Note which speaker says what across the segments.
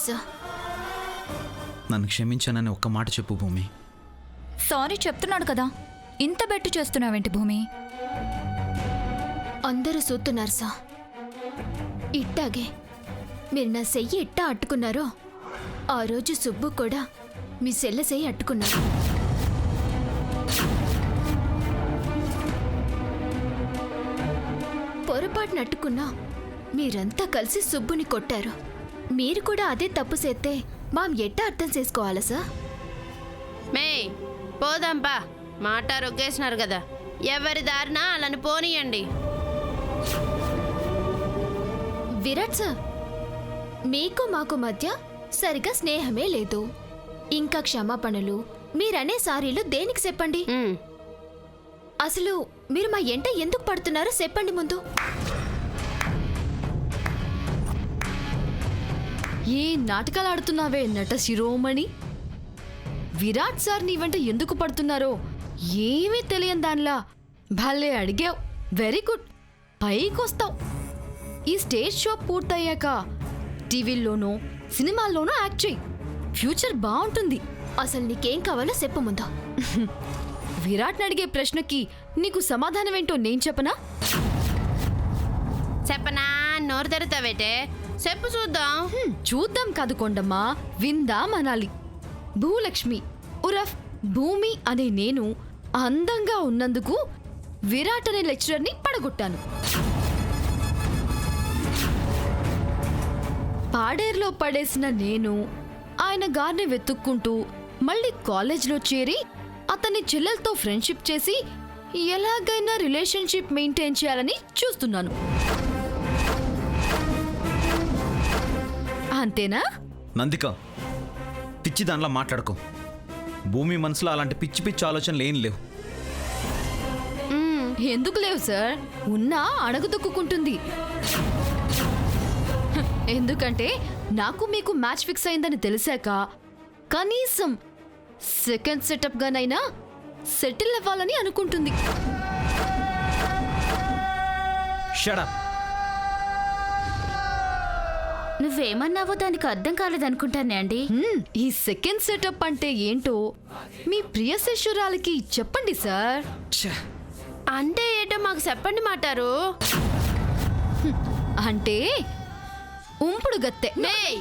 Speaker 1: Sir.
Speaker 2: నన్ను క్షమించానని ఒక్క మాట చెప్పు భూమి.
Speaker 3: సారీ చెప్తున్నాడు కదా, ఇంత బెట్టు చేస్తున్నావేంటి భూమి?
Speaker 1: అందరూ చూస్తున్నారు సార్. ఇట్టాగే మీరు నా చెయ్యి ఎట్టా అట్టుకున్నారో ఆ రోజు సుబ్బు కూడా మీ సెల్ల చెయ్యి అట్టుకున్నారు. పొరపాటున అట్టుకున్నా మీరంతా కలిసి సుబ్బుని కొట్టారు. మీరు కూడా అదే తప్పు చేస్తే మాం ఎట్టా అర్థం చేసుకోవాలా సార్?
Speaker 4: మే పోదాంపా, మాట రొగ్గేసినారు కదా, ఎవరి దారిన అలాని పోనీయండి.
Speaker 1: విరాట్ సార్, మీకు మాకు మధ్య సరిగా స్నేహమే లేదు. ఇంకా క్షమాపణలు మీరనే సారీలు దేనికి చెప్పండి? అసలు మీరు మా ఎంట ఎందుకు పడుతున్నారో చెప్పండి ముందు.
Speaker 5: ఏ నాటకాలు ఆడుతున్నావే నట శిరోమణి? విరాట్ సార్ నీ వెంట ఎందుకు పడుతున్నారో ఏమీ తెలియని దానిలా భలే అడిగావు. వెరీ గుడ్, పైకొస్తావు. ఈ స్టేజ్ షో పూర్తయ్యాక టీవీల్లోనో సినిమాల్లోనో యాక్ట్ చేయి, ఫ్యూచర్ బాగుంటుంది.
Speaker 1: అసలు నీకేం కావాలో చెప్పు ముందు.
Speaker 5: విరాట్ని అడిగే ప్రశ్నకి నీకు సమాధానం ఏంటో నేను చెప్పనా?
Speaker 4: చెప్పనా? నోరు తెరుతావేటే, చెప్పు చూద్దాం.
Speaker 5: చూద్దాం కాదు కొండమ్మా, విందాం అనాలి. భూలక్ష్మి ఉరఫ్ భూమి అనే నేను అందంగా ఉన్నందుకు విరాట్ అనే లెక్చరర్ని పడగొట్టాను. పాడేరులో పడేసిన నేను ఆయన గారిని వెతుక్కుంటూ మళ్ళీ కాలేజ్లో చేరి అతని చెల్లెలతో ఫ్రెండ్షిప్ చేసి ఎలాగైనా రిలేషన్షిప్ మెయింటైన్ చేయాలని చూస్తున్నాను. అంతేనా?
Speaker 2: నందిక, పిచ్చి దానిలా మాట్లాడుకో. భూమి మనసులో అలాంటి పిచ్చి పిచ్చి ఆలోచనలు ఏం లేవు.
Speaker 5: ఎందుకు లేవు సార్? ఉన్నా అణగదొక్కుంటుంది. ఎందుకంటే నాకు మీకు మ్యాచ్ ఫిక్స్ అయిందని తెలిసాక కనీసం సెకండ్ సెటప్ గానైనా సెటిల్ అవ్వాలని అనుకుంటుంది.
Speaker 2: Shut up.
Speaker 3: నువ్వేమన్నావో దానికి అర్థం కాలేదనుకుంటానే అండి.
Speaker 5: ఈ సెకండ్ సెటప్ అంటే ఏంటో మీ ప్రియ శిష్యురాలకి చెప్పండి సార్.
Speaker 4: అంటే ఏటో మాకు చెప్పండి మాటారు.
Speaker 5: అంటే ఉంపుడు గత్తె.
Speaker 4: మేయ్,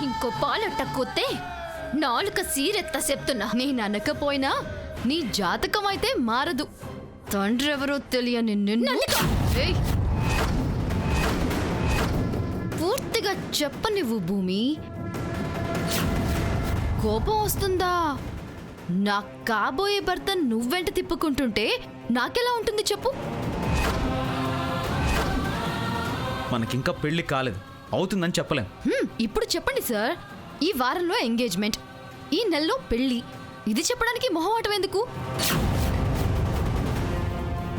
Speaker 1: ఇంకో పాలట్ట కొత్తే నాలుక సీరెత్త చెప్తున్నా.
Speaker 5: నేను అనకపోయినా నీ జాతకం అయితే మారదు. తండ్రి ఎవరో తెలియని నిన్ను ఏయ్! పూర్తిగా చెప్పనివ్వు భూమి. కోపం వస్తుందా? నా కాబోయే భర్త నువ్వెంట తిప్పుకుంటుంటే నాకెలా ఉంటుంది చెప్పు?
Speaker 2: మనకింకా పెళ్లి కాలేదు, అవుతుందని చెప్పలేం.
Speaker 5: ఇప్పుడు చెప్పండి సార్. ఈ వారంలో ఎంగేజ్మెంట్, ఈ నెలలో పెళ్లి. ఇది చెప్పడానికి మొహమాటం ఎందుకు?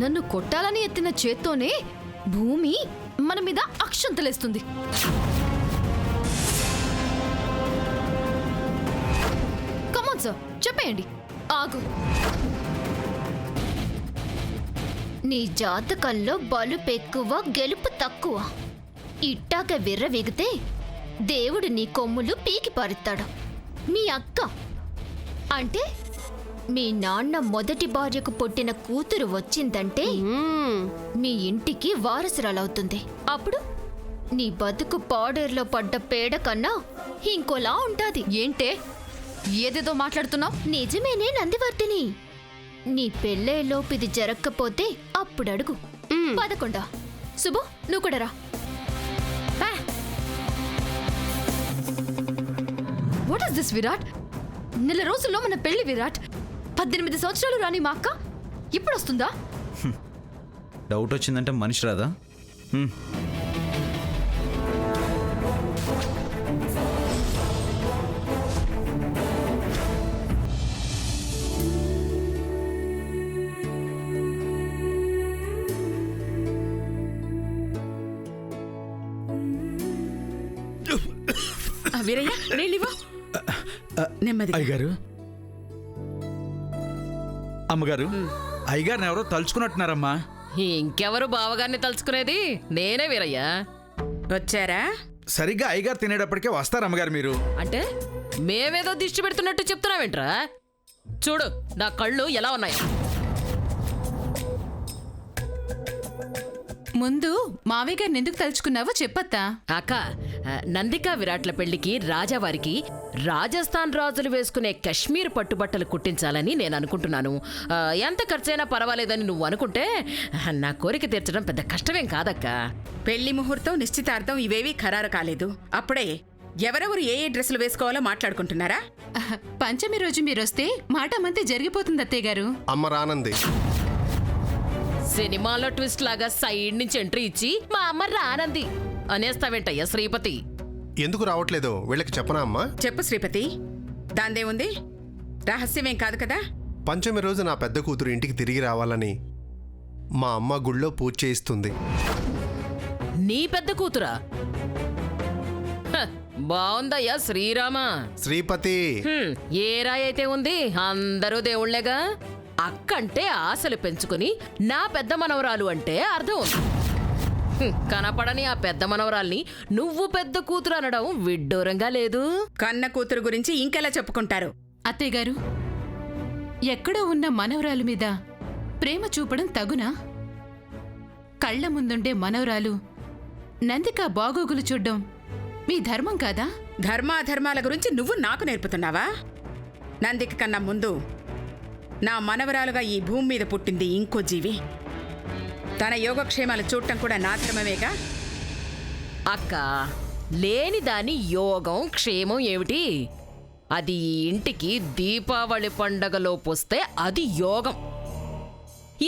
Speaker 5: నన్ను కొట్టాలని ఎత్తిన చేత్తోనే భూమి మన మీద అక్షంతలేస్తుంది. కమాన్ సార్, చెప్పేయండి.
Speaker 1: ఆగు. నీ జాతకంలో బలుపు ఎక్కువ, గెలుపు తక్కువ. ఇట్టాక విర్రవీగితే దేవుడు నీ కొమ్ములు పీకి పారుతాడు. మీ అక్క అంటే మీ నాన్న మొదటి భార్యకు పుట్టిన కూతురు వచ్చిందంటే మీ ఇంటికి వారసురాలవుతుంది. అప్పుడు నీ బతుకు పాడేరులో పడ్డ పేడ కన్నా ఇంకోలా ఉంటాది.
Speaker 5: ఏంటే ఏదేదో మాట్లాడుతున్నావు?
Speaker 1: నిజమేనే నందివర్తిని. నీ పెళ్ళేలోపు ఇది జరగకపోతే అప్పుడు అడుగు. 11 శుభు, నువ్వు కూడా రా.
Speaker 5: What is this Virat? నెల రోజుల్లో మన పెళ్లి విరాట్. 18 సంవత్సరాలు రాని మా అక్క ఇప్పుడు వస్తుందా?
Speaker 2: డౌట్ వచ్చిందంటే మనిషి రాదా?
Speaker 6: వీరయ్య, నీళ్ళివ్వు. నెమ్మది.
Speaker 7: అయ్యగారు, అమ్మగారు, అయ్యగారిని ఎవరో తలుచుకున్నట్టున్నారమ్మా.
Speaker 6: ఇంకెవరు బావగారిని తలుచుకునేది? నేనే వీరయ్య. వచ్చారా?
Speaker 7: సరిగ్గా అయ్యగారు తినేటప్పటికే వస్తారు అమ్మగారు మీరు.
Speaker 8: అంటే మేమేదో దిష్టి పెడుతున్నట్టు చెప్తున్నావేంట్రా? చూడు నా కళ్ళు ఎలా ఉన్నాయి.
Speaker 6: ముందు మావయ్య గారిని ఎందుకు తలుచుకున్నావో చెప్పత్తా.
Speaker 8: అక్క, నందికా విరాట్ల పెళ్లికి రాజావారికి రాజస్థాన్ రాజులు వేసుకునే కశ్మీర్ పట్టుబట్టలు కుట్టించాలని నేను అనుకుంటున్నాను. ఎంత ఖర్చైనా పర్వాలేదని నువ్వు అనుకుంటే నా కోరిక తీర్చడం పెద్ద కష్టమేం కాదక్క.
Speaker 9: పెళ్లి ముహూర్తం, నిశ్చితార్థం ఇవేవీ ఖరారు కాలేదు. అప్పుడే ఎవరెవరు ఏ డ్రెస్సులు వేసుకోవాలో మాట్లాడుకుంటున్నారా?
Speaker 6: పంచమి రోజు మీరొస్తే మాట మంతే జరిగిపోతుంది అత్తయ్య గారు.
Speaker 10: అమ్మ రానంది.
Speaker 8: సినిమాలో ట్విస్ట్ లాగా సైడ్ నుంచి ఎంట్రీ ఇచ్చి మా అమ్మ రానంది అనేస్తావేంటయ్యా శ్రీపతి?
Speaker 10: ఎందుకు రావట్లేదు వీళ్ళకి చెప్పనా అమ్మా?
Speaker 9: చెప్పు శ్రీపతి, దాందేముంది? రహస్యమేం కాదు కదా.
Speaker 10: పంచమి రోజు నా పెద్ద కూతురు ఇంటికి తిరిగి రావాలని మా అమ్మ గుళ్ళో పూజ చేయిస్తుంది.
Speaker 8: నీ పెద్ద కూతురా? హ, బావుందయ్యా శ్రీరామ.
Speaker 10: శ్రీపతి.
Speaker 8: ఏ రాయి అయితే ఉంది, అందరూ దేవుళ్లేగా. అక్కంటే ఆశలు పెంచుకుని నా పెద్ద మనవరాలు అంటే అర్థం ఉంది. కనపడని ఆ పెద్ద మనవరాల్ని నువ్వు పెద్ద కూతురు అనడం విడ్డూరంగా లేదు.
Speaker 9: కన్న కూతురు గురించి ఇంకెలా చెప్పుకుంటారు?
Speaker 6: అత్తయ్య గారు, ఎక్కడో ఉన్న మనవరాలు మీద ప్రేమ చూపడం తగునా? కళ్ళ ముందుండే మనవరాలు నందిక బాగోగులు చూడ్డం మీ ధర్మం కాదా?
Speaker 9: ధర్మాధర్మాల గురించి నువ్వు నాకు నేర్పుతున్నావా? నందిక కన్నా ముందు నా మనవరాలుగా ఈ భూమి మీద పుట్టింది ఇంకో జీవి. తన యోగక్షేమాలు చూడటం కూడా నా ధర్మమేగా.
Speaker 8: అక్క, లేని దాని యోగం క్షేమం ఏమిటి? అది ఈ ఇంటికి దీపావళి పండగలో పోస్తే అది యోగం.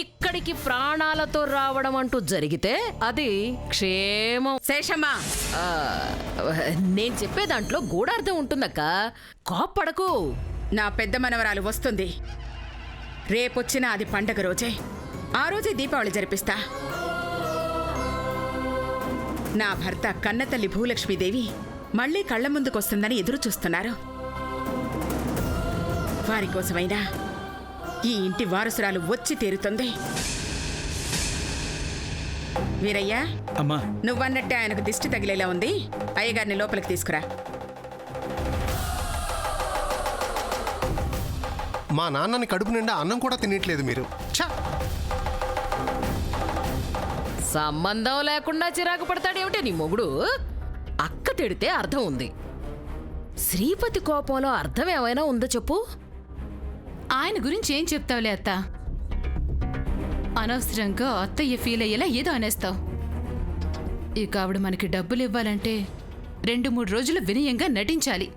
Speaker 8: ఇక్కడికి ప్రాణాలతో రావడం అంటూ జరిగితే అది క్షేమం.
Speaker 9: శేషమ్మా,
Speaker 8: ఆ, నేను చెప్పే దాంట్లో గూఢార్థం ఉంటుందక్క, కోప్పడకు.
Speaker 9: నా పెద్ద మనవరాలు వస్తుంది. రేపొచ్చినా అది పండగ రోజే. ఆ రోజే దీపావళి జరిపిస్తా. నా భర్త కన్నతల్లి భూలక్ష్మీదేవి మళ్లీ కళ్ల ముందుకొస్తుందని ఎదురు చూస్తున్నారు. వారి కోసమైనా ఈ ఇంటి వారసురాలు వచ్చి తీరుతుంది. వీరయ్యా,
Speaker 7: అమ్మా.
Speaker 9: నువ్వన్నట్టే ఆయనకు దిష్టి తగిలేలా ఉంది. అయ్యగారిని లోపలికి తీసుకురా.
Speaker 10: మా నాన్నని కడుపు నిండా అన్నం కూడా తినట్లేదు మీరు. ఛ!
Speaker 8: సంబంధం లేకుండా చిరాకు పడతాడేమిటి నీ మొగుడు? అక్క తిడితే అర్థం ఉంది. శ్రీపతి కోపంలో అర్థం ఏమైనా ఉందో చెప్పు.
Speaker 6: ఆయన గురించి ఏం చెప్తావులే అత్త. అనవసరంగా అత్తయ్య ఫీల్ అయ్యేలా ఏదో అనేస్తావు. ఇక ఆవిడ మనకి డబ్బులు ఇవ్వాలంటే 2-3 రోజులు వినయంగా నటించాలి.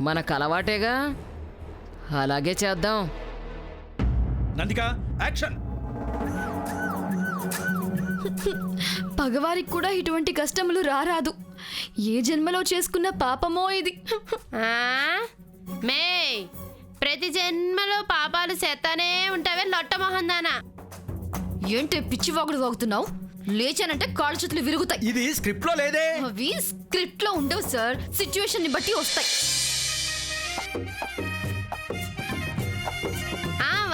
Speaker 8: మనకు అలవాటేగా, అలాగే చేద్దాం.
Speaker 7: నందిక, యాక్షన్.
Speaker 5: పగవారికి కూడా ఇటువంటి కష్టములు రారాదు. ఏ జన్మలో చేసుకున్న పాపమో ఇది.
Speaker 4: మే ప్రతి జన్మలో పాపాలు చేస్తానే ఉంటావే లొట్ట మొహందానా.
Speaker 5: ఏంటి పిచ్చి వాగుడు వాగుతున్నావు? లేచానంటే కాళ్ళు చేతులు విరుగుతాయి.
Speaker 7: ఇది స్క్రిప్ట్ లో లేదే.
Speaker 5: అవి స్క్రిప్ట్ లో ఉండవు సార్, సిచ్యువేషన్ ని బట్టి వస్తాయి.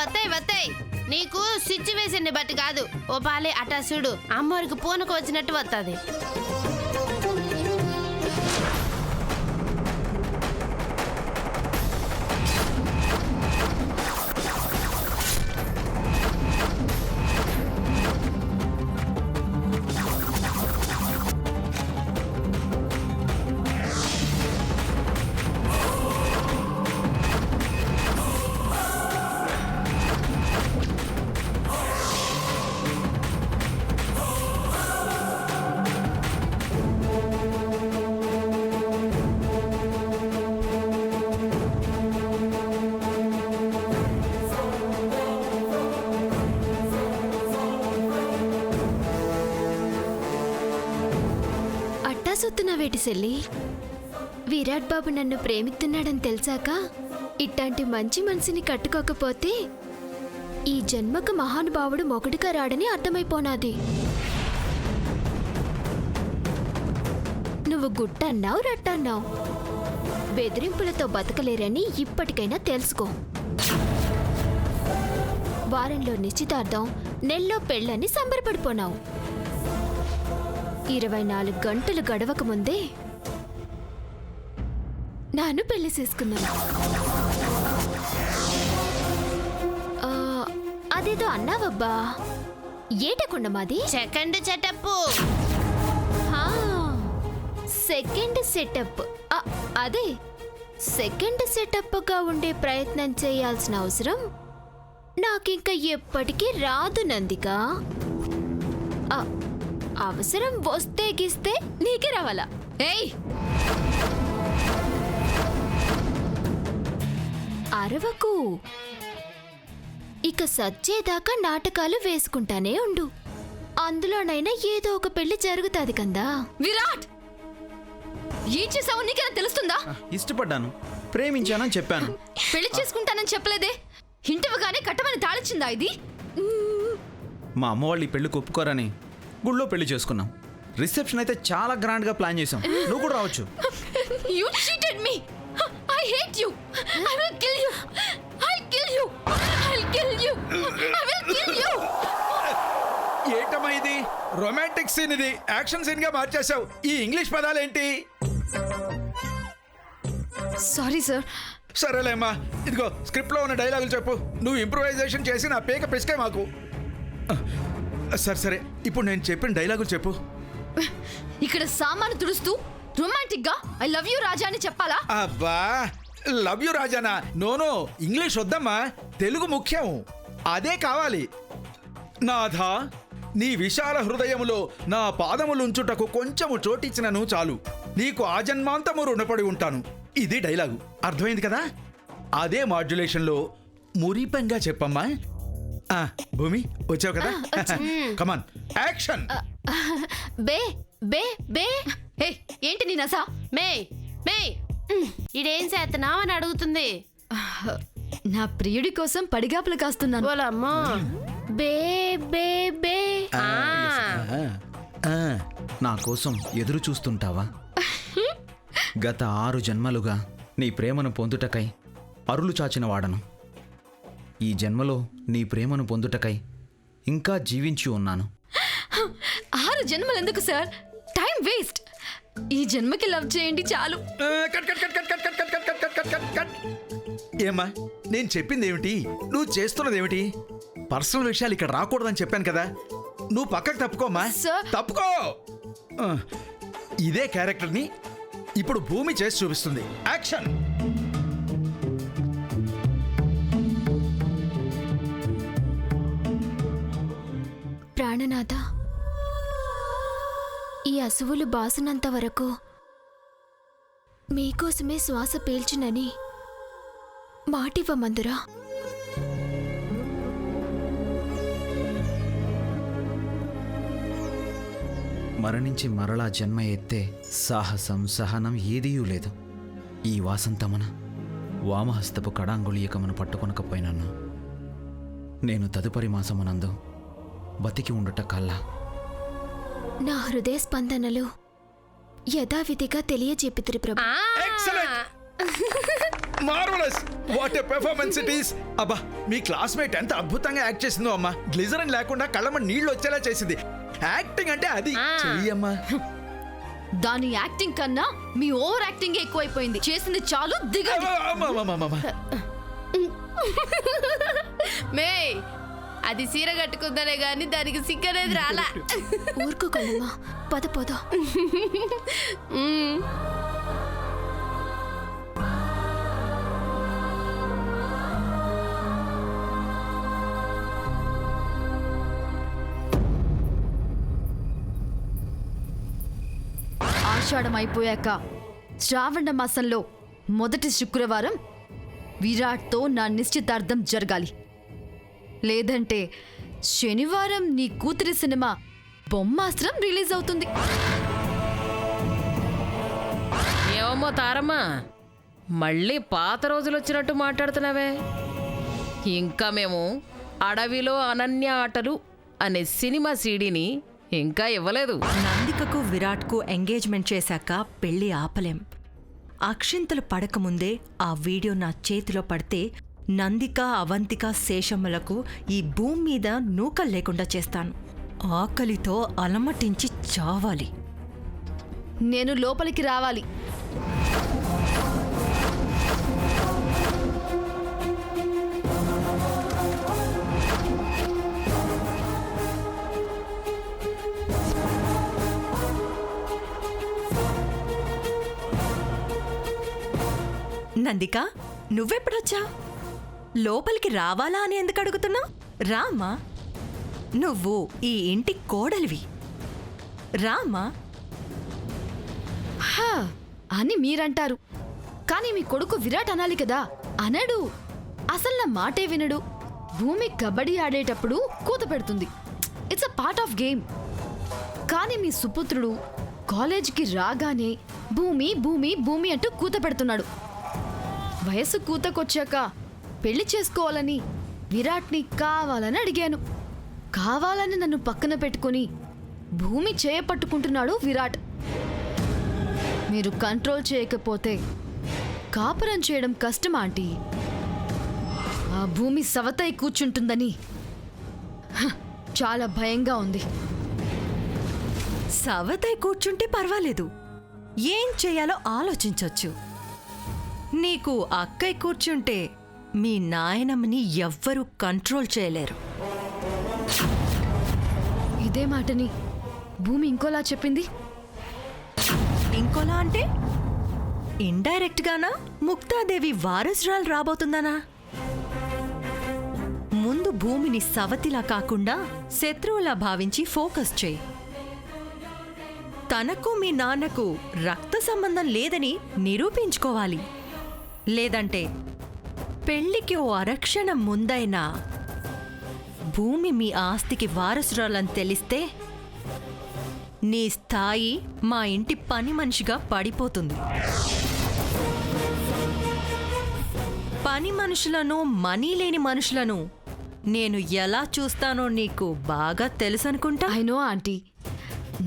Speaker 4: వత్తాయి వత్తాయి. నీకు సిచ్యువేషన్ ని బట్టి కాదు. ఓ పాలే అటా చూడు, అమ్మోరికి పూనకు వచ్చినట్టు వస్తుంది.
Speaker 1: సొత్తున్నావేటి సెల్లి? విరాట్ బాబు నన్ను ప్రేమిస్తున్నాడని తెలిసాక ఇట్లాంటి మంచి మనిషిని కట్టుకోకపోతే ఈ జన్మకు మహానుభావుడు మొగుడుగా రాడని అర్థమైపోనాది. నువ్వు గుట్టన్నావు రట్టన్నావు, బెదిరింపులతో బతకలేరని ఇప్పటికైనా తెలుసుకో. వారంలో నిశ్చితార్థం, నెల్లో పెళ్ళని సంబరపడిపోనావు. 24 గంటలు గడవక ముందే నన్ను పెళ్లి చేసుకున్నాను. ఆ, అదేదో అన్నావబ్బా, ఏటకొండ మాది?
Speaker 4: Second setup.
Speaker 1: Second setup. అదే సెకండ్ సెటప్గా ఉండే ప్రయత్నం చేయాల్సిన అవసరం నాకింక ఎప్పటికీ రాదు నందిక. అవసరం వస్తే గిస్తే నీకే రావాలా?
Speaker 5: ఏయ్,
Speaker 1: అరవకు. ఇక సచ్చేదాకా నాటకాలు వేసుకుంటానే ఉండు. అందులోనైనా ఏదో ఒక పెళ్లి జరుగుతాది కందా.
Speaker 5: విరాట్, ఏం చేసావు నీకేనా తెలుస్తుందా?
Speaker 2: ఇష్టపడ్డాను, ప్రేమించానని చెప్పాను.
Speaker 5: పెళ్లి చేసుకుంటానని చెప్పలేదే. ఇంటివగానే కట్టమని తాళిచ్చిందా ఇది?
Speaker 2: మా అమ్మ వాళ్ళు ఈ పెళ్లికి ఒప్పుకోరని గుళ్ళో పెళ్లి చేసుకున్నాం. రిసెప్షన్ అయితే చాలా గ్రాండ్గా ప్లాన్ చేసాం. నువ్వు కూడా రావచ్చు.
Speaker 5: You cheated me. I hate you. I will kill you. I'll kill you. I'll kill you. I will kill you.
Speaker 7: ఏంటమ్మా ఇది? రొమాంటిక్ సీన్ ఇది యాక్షన్ సీన్ గా మార్చేశావు. ఈ ఇంగ్లీష్ పదాలేంటి?
Speaker 5: Sorry sir.
Speaker 7: సరేలేమ్మా, ఇదిగో స్క్రిప్ట్ లో ఉన్న డైలాగులు చెప్పు. నువ్వు ఇంప్రూవైజేషన్ చేసి నా పేక పిసికే మాకు. సరే ఇప్పుడు నేను చెప్పిన డైలాగులు చెప్పు.
Speaker 5: ఇక్కడ సామాను తుడుస్తూ రొమాంటిక్ గా ఐ లవ్ యూ రాజా అని చెప్పాలా?
Speaker 7: అబ్బా, లవ్ యూ రాజానా? నోనో, ఇంగ్లీష్ వద్దమ్మా, తెలుగు ముఖ్యం. అదే కావాలి. నాథా, నీ విశాల హృదయములో నా పాదములుంచుటకు కొంచెము చోటిచ్చినను చాలు. నీకు ఆజన్మాంతము రుణపడి ఉంటాను. ఇది డైలాగు, అర్థమైంది కదా? అదే మాడ్యులేషన్లో మురిపంగా చెప్పమ్మా. భూమి, వచ్చావు కదా? కమాన్, యాక్షన్.
Speaker 1: బే బే బే.
Speaker 5: హే, ఏంటి నీ నసా?
Speaker 4: మే మే ఇడేం చేస్తున్నావు అని అడుగుతుంది.
Speaker 5: నా ప్రియుడి కోసం పడిగాపులు కాస్తున్నాను.
Speaker 4: పోలమ్మో.
Speaker 1: బే బే బే.
Speaker 2: నా కోసం ఎదురు చూస్తుంటావా? గత 6 జన్మలుగా నీ ప్రేమను పొందుటకై అరులు చాచిన వాడను. ఈ జన్మలో నీ ప్రేమను పొందుటకై ఇంకా జీవించి ఉన్నాను.
Speaker 5: 6 జన్మలు ఎందుకు సార్? Time waste. ఈ జన్మకి లవ్ చేయండి చాలు.
Speaker 7: ఏమ్మా, నేను చెప్పింది ఏమిటి, నువ్వు చేస్తున్నది ఏమిటి? పర్సనల్ విషయాలు ఇక్కడ రాకూడదని చెప్పాను కదా. నువ్వు పక్కకు తప్పుకోమ్మా.
Speaker 5: సార్.
Speaker 7: తప్పుకో. ఇదే క్యారెక్టర్ని ఇప్పుడు భూమి చేసి చూపిస్తుంది. యాక్షన్.
Speaker 1: ప్రాణనాథ, ఈ అసువులు బాసినంత వరకు మీకోసమే శ్వాస పీల్చునని మాటివ్వమందురా.
Speaker 2: మరణించి మరలా జన్మ ఎత్తే సాహసం సహనం ఏదీయూ లేదు. ఈ వాసంతమన వామహస్తపు కడాంగుళీయకమును పట్టుకొనకపోయినను నేను తదుపరి మాసమునందు బతికి ఉండుట కల్లా.
Speaker 1: నా హృదయ స్పందనలు యథావిధిగా తెలియజెప్పితిరి ప్రభు.
Speaker 7: Excellent, marvellous, what a performance it is. అబ్బా, మీ క్లాస్మేట్ ఎంత అద్భుతంగా యాక్ట్ చేసిందో అమ్మా. గ్లిజరిన్ లేకుండా కళ్ళమ్మ నీళ్లు వచ్చేలా చేసింది. యాక్టింగ్ అంటే అది చెయ్యమ్మా.
Speaker 5: దాని యాక్టింగ్ కన్నా మీ ఓవర్ యాక్టింగ్ ఎక్కువైపోయింది. చేసింది చాలు, దిగండి.
Speaker 4: మే, అది సీర కట్టుకుందనే గాని దానికి సిగ్గనేది రాలా.
Speaker 1: ఊరుకోగలమా? పద పద.
Speaker 5: ఆషాఢం అయిపోయాక శ్రావణ మాసంలో మొదటి శుక్రవారం విరాట్తో నా నిశ్చితార్థం జరగాలి. లేదంటే శనివారం నీ కూతురి సినిమా బొమ్మాస్త్రం రిలీజ్ అవుతుంది.
Speaker 8: ఏమమ్మో తారమ్మా, మళ్ళీ పాత రోజులు వచ్చినట్టు మాట్లాడుతున్నావే. ఇంకా మేము అడవిలో అనన్య ఆటలు అనే సినిమా సీడీని ఇంకా ఇవ్వలేదు.
Speaker 11: నందికకు విరాట్కు ఎంగేజ్మెంట్ చేశాక పెళ్లి ఆపలేం. అక్షింతలు పడకముందే ఆ వీడియో నా చేతిలో పడితే నందిక, అవంతిక, శేషమ్మలకు ఈ భూమి మీద నూకలు లేకుండా చేస్తాను. ఆకలితో అలమటించి చావాలి.
Speaker 5: నేను లోపలికి రావాలి.
Speaker 11: నందిక నువ్వెప్పుడొచ్చా? లోపలికి రావాలా అని ఎందుకు అడుగుతున్నావు? రామా, నువ్వు ఈ ఇంటి కోడలివి. రామా.
Speaker 5: హా అని మీరంటారు, కానీ మీ కొడుకు విరాట్ అనాలి కదా. అనడు, అసలు నా మాటే వినడు. భూమి కబడ్డీ ఆడేటప్పుడు కూత పెడుతుంది, it's a part of game. కానీ మీ సుపుత్రుడు కాలేజీకి రాగానే భూమి భూమి భూమి అంటూ కూత పెడుతున్నాడు. వయసు కూతకొచ్చాక పెళ్లి చేసుకోవాలని విరాట్ని కావాలని అడిగాను. కావాలని నన్ను పక్కన పెట్టుకుని భూమి చేయపట్టుకుంటున్నాడు విరాట్. మీరు కంట్రోల్ చేయకపోతే కాపురం చేయడం కష్టం ఆంటీ. ఆ భూమి సవతై కూర్చుంటుందని చాలా భయంగా ఉంది.
Speaker 11: సవతై కూర్చుంటే పర్వాలేదు, ఏం చేయాలో ఆలోచించొచ్చు. నీకు అక్కై కూర్చుంటే మీ నాయనమ్మని ఎవ్వరూ కంట్రోల్ చేయలేరు.
Speaker 5: ఇదే మాటని భూమి ఇంకోలా చెప్పింది.
Speaker 11: ఇంకోలా అంటే ఇండైరెక్ట్ గానా ముక్తాదేవి వారసురాలు రాబోతుందనా? ముందు భూమిని సవతిలా కాకుండా శత్రువులా భావించి ఫోకస్ చేయి. తనకు మీ నాన్నకు రక్త సంబంధం లేదని నిరూపించుకోవాలి. లేదంటే పెళ్లికి ఓ అరక్షణం ముందైనా భూమి మీ ఆస్తికి వారసురాలని తెలిస్తే నీ స్థాయి మా ఇంటి పని మనిషిగా పడిపోతుంది. పని మనుషులను, మనీ లేని మనుషులను నేను ఎలా చూస్తానో నీకు బాగా తెలుసనుకుంటా.
Speaker 5: అయినో ఆంటీ,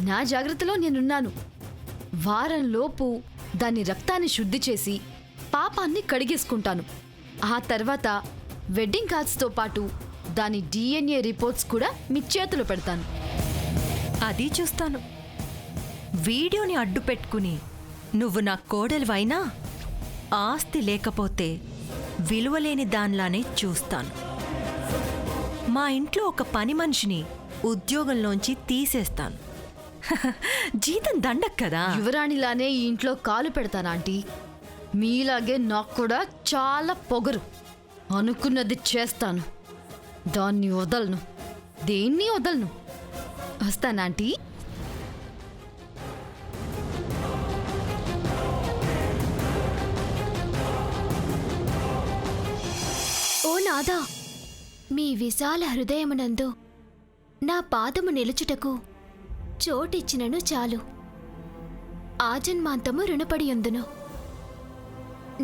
Speaker 5: నా జాగ్రత్తలో నేనున్నాను. వారంలోపు దాని రక్తాన్ని శుద్ధి చేసి పాపాన్ని కడిగేసుకుంటాను. ఆ తర్వాత వెడ్డింగ్ కార్డ్స్తో పాటు దాని DNA రిపోర్ట్స్ కూడా మీ చేతిలో పెడతాను.
Speaker 11: అది చూస్తాను. వీడియోని అడ్డు పెట్టుకుని నువ్వు నా కోడలివైనా ఆస్తి లేకపోతే విలువలేని దానిలానే చూస్తాను. మా ఇంట్లో ఒక పని మనిషిని ఉద్యోగంలోంచి తీసేస్తాను. జీతం దండక్ కదా.
Speaker 5: యువరాణిలానే ఈ ఇంట్లో కాలు పెడతాను ఆంటీ. మీలాగే నాకు కూడా చాలా పొగరు. అనుకున్నది చేస్తాను, దాన్ని వదలను, దేన్ని వదలను. వస్తానాంటీ.
Speaker 1: ఓ నాదా, మీ విశాల హృదయమునందు నా పాదము నిలుచుటకు చోటిచ్చినను చాలు. ఆజన్మాంతము రుణపడియుందును.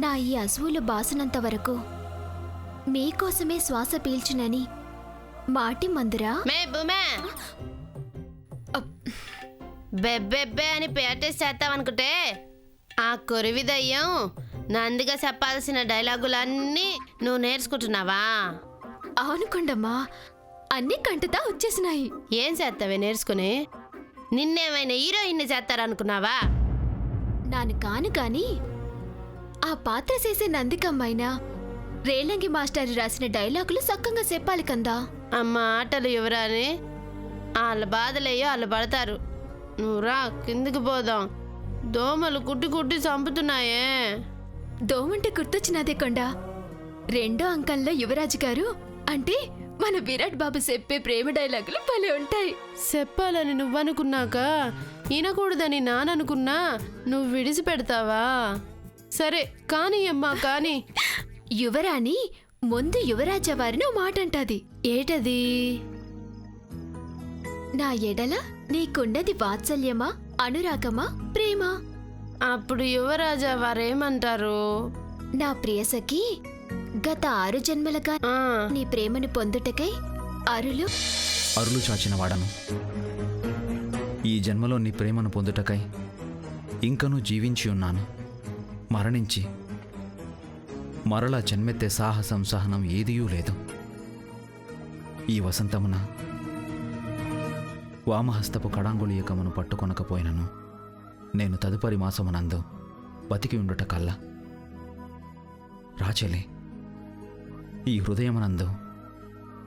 Speaker 1: నా ఈ అసువులు బాసినంత వరకు మీకోసమే శ్వాస పీల్చునని మాటి మందురా.
Speaker 4: మే బుమే బెబ్బెబ్బే అని పేటేసి చేస్తామనుకుంటే ఆ కొరివి దయ్యం నందిగా చెప్పాల్సిన డైలాగులన్నీ నువ్వు నేర్చుకుంటున్నావా?
Speaker 1: అవునుకోండమ్మా, అన్నీ కంటతా వచ్చేసినాయి.
Speaker 4: ఏం చేస్తావే నేర్చుకుని? నిన్నేమైనా హీరోయిన్ని చేస్తారనుకున్నావా?
Speaker 1: నాను కాను కాని ఆ పాత్ర చేసే నందికమ్మైనా రేలంగి మాస్టర్ రాసిన డైలాగులు సక్కంగా చెప్పాలి కందా.
Speaker 4: అమ్మ ఆటలు యువరాని, వాళ్ళ బాధలయ్యో వాళ్ళు పడతారు. నువ్వు రా, కిందికి పోదాం. దోమలు కుట్టి కుట్టి చంపుతున్నాయే.
Speaker 1: దోమంటే గుర్తొచ్చినదే కొండ. రెండో అంకంలో యువరాజు గారు అంటే మన విరాట్ బాబు చెప్పే ప్రేమ డైలాగులు భలే ఉంటాయి.
Speaker 4: చెప్పాలని నువ్వనుకున్నాక వినకూడదని నాననుకున్నా నువ్వు విడిచిపెడతావా? సరే కానీ అమ్మా కానీ.
Speaker 1: యువరాణి ముందు యువరాజ వారిని ఓ మాట అంటాది. ఏటది? నా ఎడల నీకున్నది వాత్సల్యమా, అనురాగమా, ప్రేమ?
Speaker 4: అప్పుడు యువరాజా వారేమంటారు?
Speaker 1: నా ప్రియసఖి, గత 6 జన్మలుగా నీ ప్రేమను పొందుటకై
Speaker 2: అరులు చాచిన వాడను. ఈ జన్మలో నీ ప్రేమను పొందుటకై ఇంకనూ జీవించి ఉన్నాను. మరణించి మరలా జన్మెత్తే సాహసం సహనం ఏదియూ లేదు. ఈ వసంతమున వామహస్తపు కడాంగుళీయకమును పట్టుకొనకపోయినను నేను తదుపరి మాసమునందు బతికి ఉండుట కల్లా రాచెలి ఈ హృదయమునందు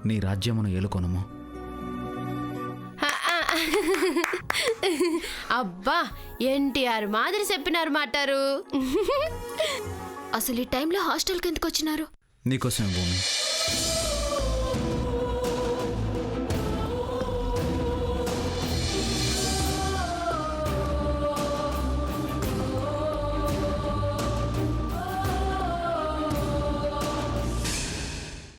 Speaker 2: నీ రాజ్యమును ఏలుకొనుము.
Speaker 4: అబ్బా, ఎన్టీఆర్ మాదిరి చెప్పినారు మాటారు.
Speaker 1: అసలు ఈ టైంలో హాస్టల్కి ఎందుకు వచ్చినారు?
Speaker 2: నీకోసమే భూమి.